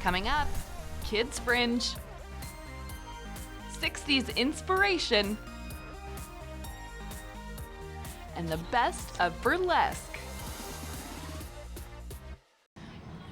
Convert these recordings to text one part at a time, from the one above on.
Coming up, Kids Fringe, 60s inspiration, and the best of burlesque.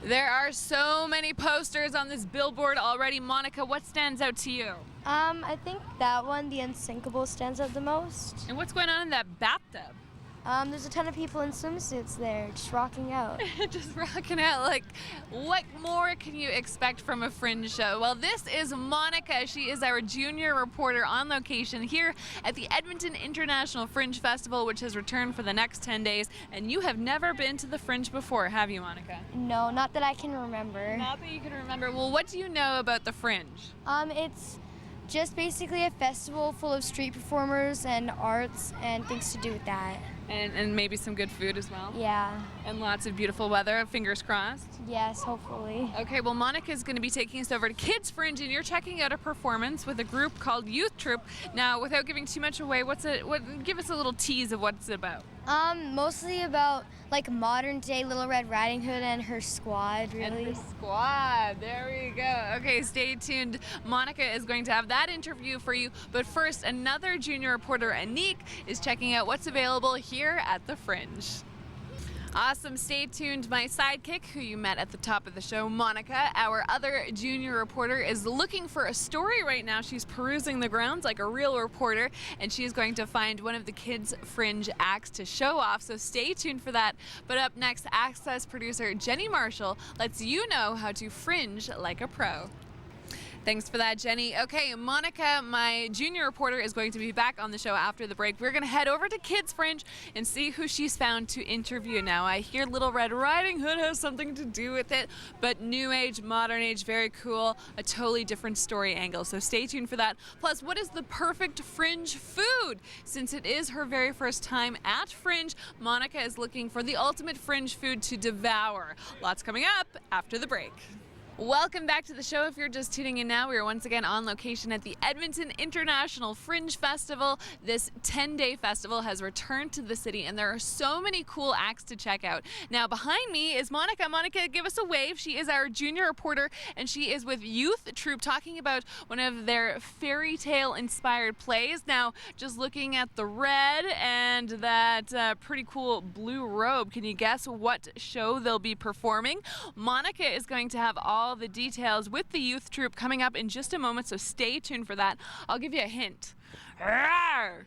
There are so many posters on this billboard already. Monica, what stands out to you? I think that one, the Unsinkable, stands out the most. And what's going on in that bathtub? There's a ton of people in swimsuits there, just rocking out. Just rocking out. Like, what more can you expect from a Fringe show? Well, this is Monica. She is our junior reporter on location here at the Edmonton International Fringe Festival, which has returned for the next 10 days. And you have never been to the Fringe before, have you, Monica? No, not that I can remember. Not that you can remember. Well, what do you know about the Fringe? It's just basically a festival full of street performers and arts and things to do with that. And maybe some good food as well? Yeah. And lots of beautiful weather, fingers crossed? Yes, hopefully. Okay, well, Monica is going to be taking us over to Kids Fringe, and you're checking out a performance with a group called Youth Troop. Now, without giving too much away, give us a little tease of what it's about. Mostly about like modern day Little Red Riding Hood and her squad, really. And her squad, there we go. Okay, stay tuned. Monica is going to have that interview for you. But first, another junior reporter, Anik, is checking out what's available here at the Fringe. Awesome, stay tuned. My sidekick, who you met at the top of the show, Monica, our other junior reporter, is looking for a story right now. She's perusing the grounds like a real reporter, and she is going to find one of the Kids Fringe acts to show off, so stay tuned for that. But up next, Access producer Jenny Marshall lets you know how to fringe like a pro. Thanks for that, Jenny. Okay, Monica, my junior reporter, is going to be back on the show after the break. We're going to head over to Kids Fringe and see who she's found to interview now. I hear Little Red Riding Hood has something to do with it, but new age, modern age, very cool, a totally different story angle. So stay tuned for that. Plus, what is the perfect Fringe food? Since it is her very first time at Fringe, Monica is looking for the ultimate Fringe food to devour. Lots coming up after the break. Welcome back to the show. If you're just tuning in now, we are once again on location at the Edmonton International Fringe Festival. This 10-day festival has returned to the city, and there are so many cool acts to check out. Now, behind me is Monica. Monica, give us a wave. She is our junior reporter, and she is with Youth Troop talking about one of their fairy tale inspired plays. Now, just looking at the red and that pretty cool blue robe, can you guess what show they'll be performing? Monica is going to have all the details with the Youth Troop coming up in just a moment, so stay tuned for that. I'll give you a hint. Rawr!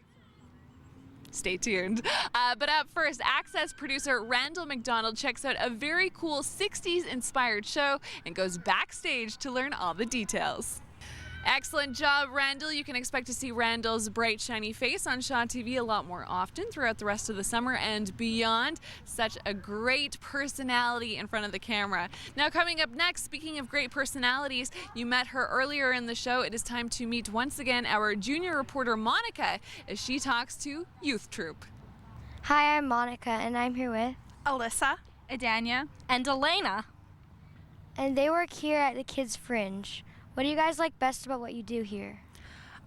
Stay tuned. But up first, Access producer Randall McDonald checks out a very cool 60s inspired show and goes backstage to learn all the details. Excellent job, Randall. You can expect to see Randall's bright, shiny face on Shaw TV a lot more often throughout the rest of the summer and beyond. Such a great personality in front of the camera. Now, coming up next, speaking of great personalities, you met her earlier in the show. It is time to meet once again our junior reporter, Monica, as she talks to Youth Troop. Hi, I'm Monica, and I'm here with Alyssa, Adania, and Elena. And they work here at the Kids Fringe. What do you guys like best about what you do here?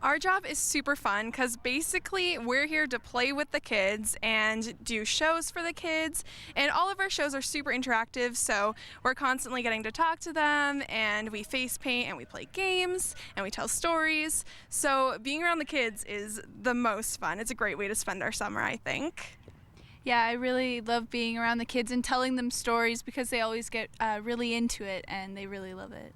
Our job is super fun because basically we're here to play with the kids and do shows for the kids, and all of our shows are super interactive, so we're constantly getting to talk to them, and we face paint and we play games and we tell stories. So being around the kids is the most fun. It's a great way to spend our summer, I think. Yeah, I really love being around the kids and telling them stories because they always get really into it and they really love it.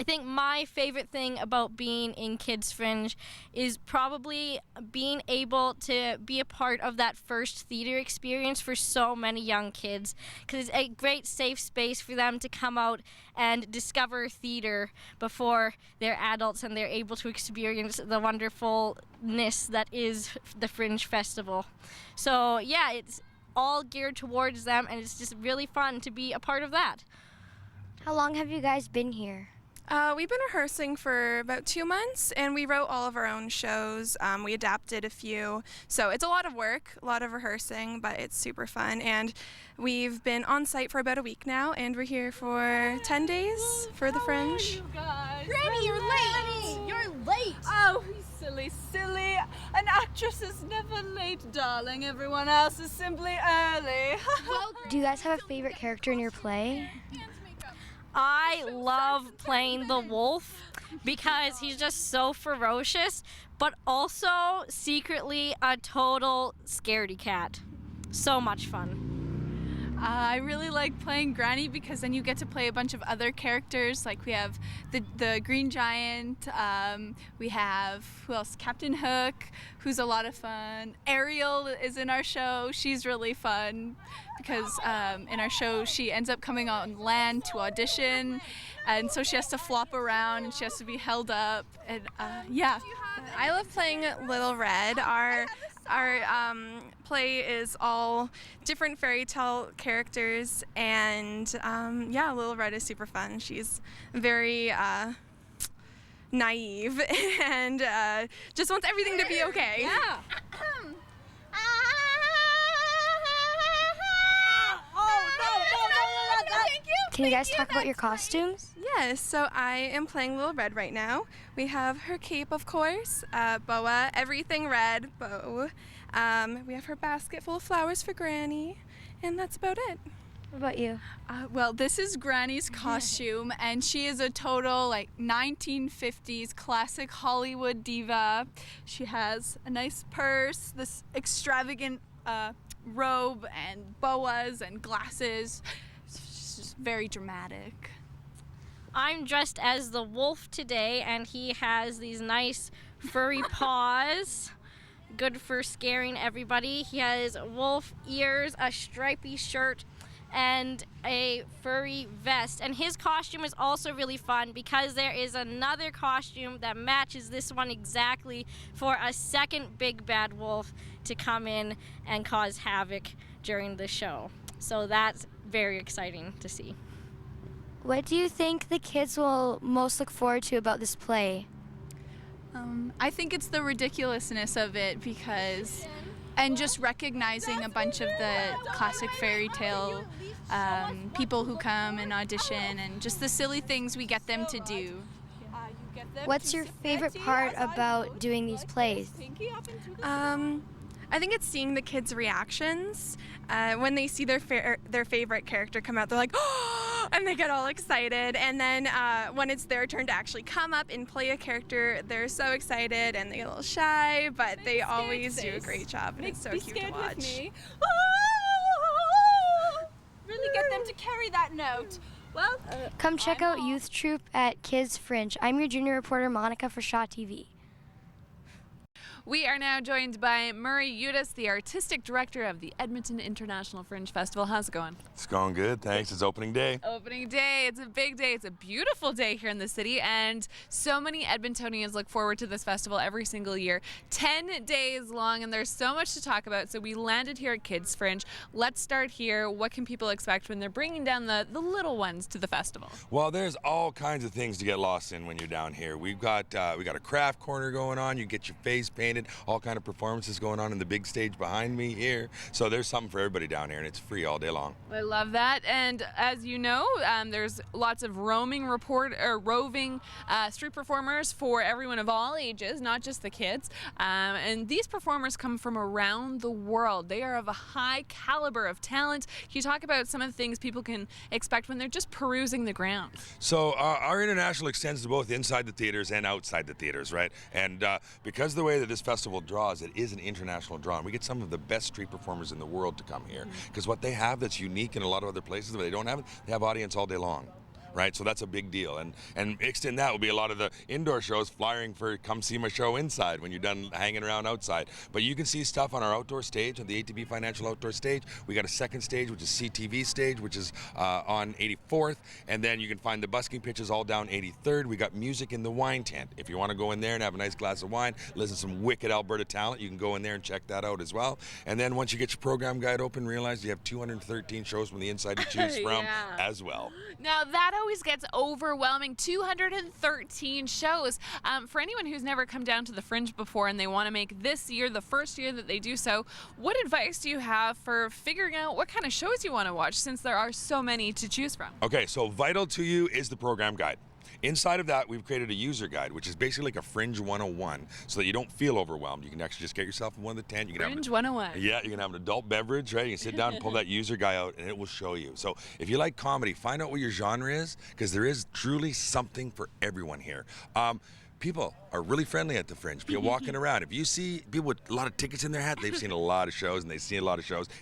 I think my favorite thing about being in Kids Fringe is probably being able to be a part of that first theater experience for so many young kids, because it's a great safe space for them to come out and discover theater before they're adults and they're able to experience the wonderfulness that is the Fringe Festival. So yeah, it's all geared towards them, and it's just really fun to be a part of that. How long have you guys been here? We've been rehearsing for about 2 months, and we wrote all of our own shows. We adapted a few, so it's a lot of work, a lot of rehearsing, but it's super fun. And we've been on site for about a week now, and we're here for 10 days for the Fringe. Granny, you're late! You're late! Oh, silly, silly. An actress is never late, darling. Everyone else is simply early. Do you guys have a favorite character in your play? I love playing the wolf because he's just so ferocious, but also secretly a total scaredy cat. So much fun. I really like playing Granny because then you get to play a bunch of other characters. Like we have the Green Giant, we have, who else? Captain Hook, who's a lot of fun. Ariel is in our show. She's really fun because in our show she ends up coming on land to audition, and so she has to flop around and she has to be held up. And yeah. I love playing Little Red. Our play is all different fairy tale characters, and yeah, Little Red is super fun. She's very naive and just wants everything to be okay. Yeah. Can you guys talk about your costumes? Yes, so I am playing Little Red right now. We have her cape, of course, boa, everything red, bow. We have her basket full of flowers for Granny, and that's about it. What about you? Well, this is Granny's costume, and she is a total 1950s classic Hollywood diva. She has a nice purse, this extravagant robe, and boas and glasses. It's just very dramatic. I'm dressed as the wolf today, and he has these nice furry paws. Good for scaring everybody. He has wolf ears, a stripy shirt, and a furry vest. And his costume is also really fun because there is another costume that matches this one exactly for a second big bad wolf to come in and cause havoc during the show. So that's very exciting to see. What do you think the kids will most look forward to about this play? I think it's the ridiculousness of it and just recognizing a bunch of the classic fairy tale people who come and audition, and just the silly things we get them to do. What's your favorite part about doing these plays? I think it's seeing the kids' reactions when they see their favorite character come out. They're like, oh, and they get all excited. And then when it's their turn to actually come up and play a character, they're so excited and they get a little shy, but they always do a great job, and it's so cute to watch. Really get them to carry that note. Well, Come check out Youth Troop at Kids Fringe. I'm your junior reporter, Monica, for Shaw TV. We are now joined by Murray Udis, the artistic director of the Edmonton International Fringe Festival. How's it going? It's going good, thanks. It's opening day. Opening day. It's a big day. It's a beautiful day here in the city, and so many Edmontonians look forward to this festival every single year. 10 days long, and there's so much to talk about. So we landed here at Kids Fringe. Let's start here. What can people expect when they're bringing down the little ones to the festival? Well, there's all kinds of things to get lost in when you're down here. We got a craft corner going on. You get your face painted. All kind of performances going on in the big stage behind me here. So there's something for everybody down here, and it's free all day long. I love that. And as you know, there's lots of roving street performers for everyone of all ages, not just the kids. And these performers come from around the world. They are of a high caliber of talent. Can you talk about some of the things people can expect when they're just perusing the ground? So our international extends to both inside the theaters and outside the theaters, right? And because of the way that this festival draws, it is an international draw, and we get some of the best street performers in the world to come here, because what they have that's unique in a lot of other places but they don't have it, they have audience all day long. Right, so that's a big deal, and mixed in that will be a lot of the indoor shows flying for come see my show inside when you're done hanging around outside. But you can see stuff on our outdoor stage, on the ATB Financial Outdoor Stage. We got a second stage, which is CTV stage, which is on 84th, and then you can find the busking pitches all down 83rd. We got music in the wine tent. If you want to go in there and have a nice glass of wine, listen to some wicked Alberta talent, you can go in there and check that out as well. And then once you get your program guide open, realize you have 213 shows from the inside to choose from as well. Now that always gets overwhelming. 213 shows. For anyone who's never come down to the Fringe before and they want to make this year the first year that they do so, what advice do you have for figuring out what kind of shows you want to watch, since there are so many to choose from? Okay, so vital to you is the program guide. Inside of that, we've created a user guide, which is basically like a Fringe 101, so that you don't feel overwhelmed. You can actually just get yourself in one of the tent. You can Fringe 101. Yeah, you can have an adult beverage, right? You can sit down and pull that user guide out, and it will show you. So if you like comedy, find out what your genre is, because there is truly something for everyone here. People are really friendly at the Fringe. People walking around. If you see people with a lot of tickets in their hat, they've seen a lot of shows, and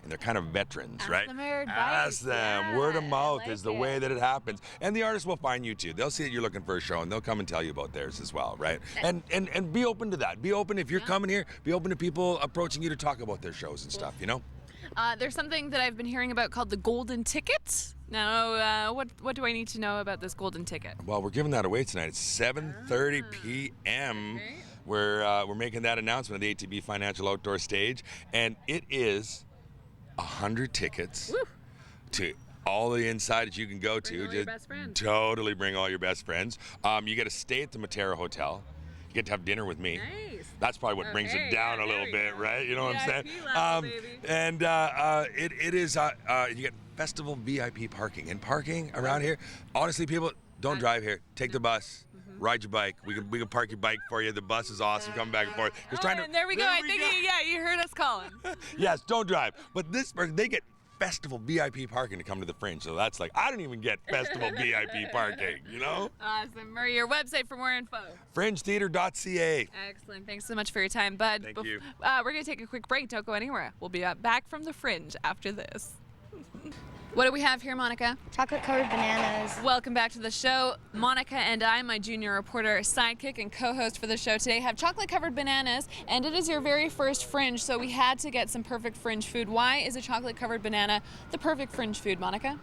and they're kind of veterans, right? Them their advice. Ask them. Yeah, Word of mouth like is the it. way that it happens. And the artists will find you too. They'll see that you're looking for a show, and they'll come and tell you about theirs as well, right? And be open to that. Be open if you're coming here. Be open to people approaching you to talk about their shows and stuff, you know? There's something that I've been hearing about called the golden ticket. Now, what do I need to know about this golden ticket? Well, we're giving that away tonight. It's 7:30 p.m. We're making that announcement at the ATB Financial Outdoor Stage, and it is 100 tickets to all the inside that you can go to. Bring all your best friends. Totally bring all your best friends. You get to stay at the Matera Hotel. You get to have dinner with me. Nice. That's probably what brings it down a little bit, right? You know what I'm saying? VIP level, baby. And it is you get festival VIP parking. And parking around here, honestly, people don't drive here. Take the bus. Ride your bike. We can park your bike for you. The bus is awesome. Come back and forth. And there we go. I think you heard us calling. Yes, don't drive. But this person, they get festival VIP parking to come to the Fringe. So that's like, I don't even get festival VIP parking, you know? Awesome. Murray, your website for more info. FringeTheater.ca. Excellent. Thanks so much for your time, bud. Thank you. We're going to take a quick break. Don't go anywhere. We'll be back from the Fringe after this. What do we have here, Monica? Chocolate-covered bananas. Welcome back to the show. Monica and I, my junior reporter, sidekick, and co-host for the show today, have chocolate-covered bananas, and it is your very first Fringe, so we had to get some perfect Fringe food. Why is a chocolate-covered banana the perfect Fringe food, Monica?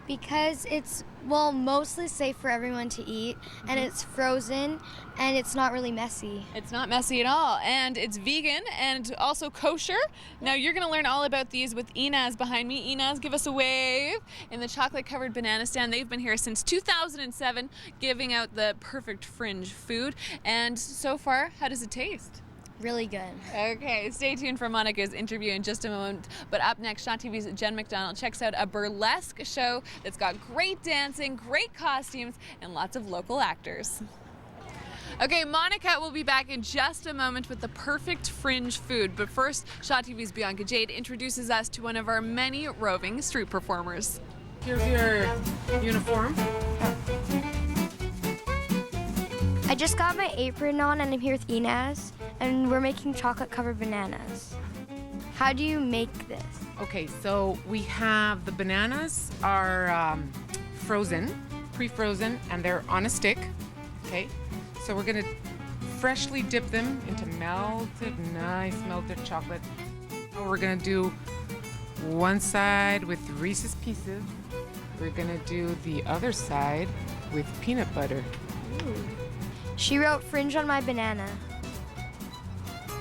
Because it's, well, mostly safe for everyone to eat, and it's frozen, and it's not really messy. It's not messy at all, and it's vegan and also kosher. Now you're going to learn all about these with Inez behind me. Inez, give us a wave. In the chocolate-covered banana stand, they've been here since 2007, giving out the perfect Fringe food. And so far, how does it taste? Really good. Okay, stay tuned for Monica's interview in just a moment. But up next, Shaw TV's Jen McDonald checks out a burlesque show that's got great dancing, great costumes, and lots of local actors. Okay, Monica will be back in just a moment with the perfect Fringe food. But first, Shaw TV's Bianca Jade introduces us to one of our many roving street performers. Here's your uniform. I just got my apron on, and I'm here with Inez, and we're making chocolate-covered bananas. How do you make this? Okay, so we have the bananas are frozen, pre-frozen, and they're on a stick. Okay, so we're gonna freshly dip them into nice melted chocolate. We're gonna do one side with Reese's Pieces. We're gonna do the other side with peanut butter. Ooh. She wrote Fringe on my banana.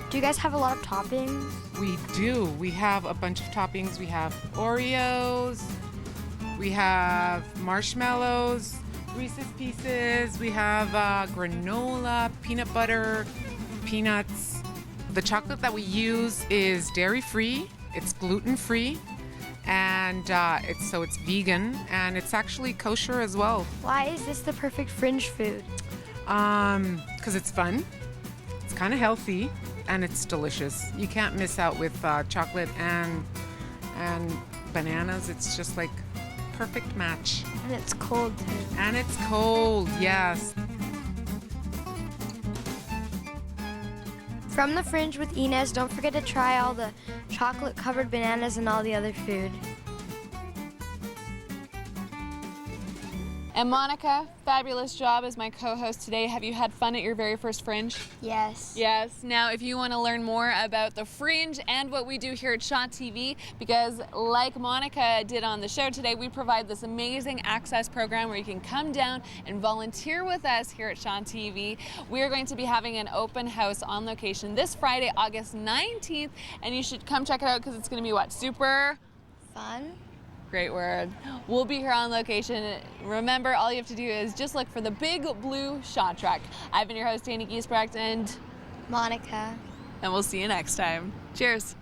Do you guys have a lot of toppings? We do. We have a bunch of toppings. We have Oreos, we have marshmallows, Reese's Pieces, we have granola, peanut butter, peanuts. The chocolate that we use is dairy-free, it's gluten-free, and it's vegan, and it's actually kosher as well. Why is this the perfect Fringe food? Because it's fun, it's kind of healthy, and it's delicious. You can't miss out with chocolate and bananas. It's just like perfect match. And it's cold too. And it's cold, yes. From the Fringe with Inez, don't forget to try all the chocolate-covered bananas and all the other food. And Monica, fabulous job as my co-host today. Have you had fun at your very first Fringe? Yes. Yes. Now, if you want to learn more about the Fringe and what we do here at Shaw TV, because like Monica did on the show today, we provide this amazing access program where you can come down and volunteer with us here at Shaw TV. We're going to be having an open house on location this Friday, August 19th, and you should come check it out because it's going to be what? Super fun. Great word. We'll be here on location. Remember, all you have to do is just look for the big blue Shaw truck. I've been your host, Danny Giesbrecht, and Monica. And we'll see you next time. Cheers.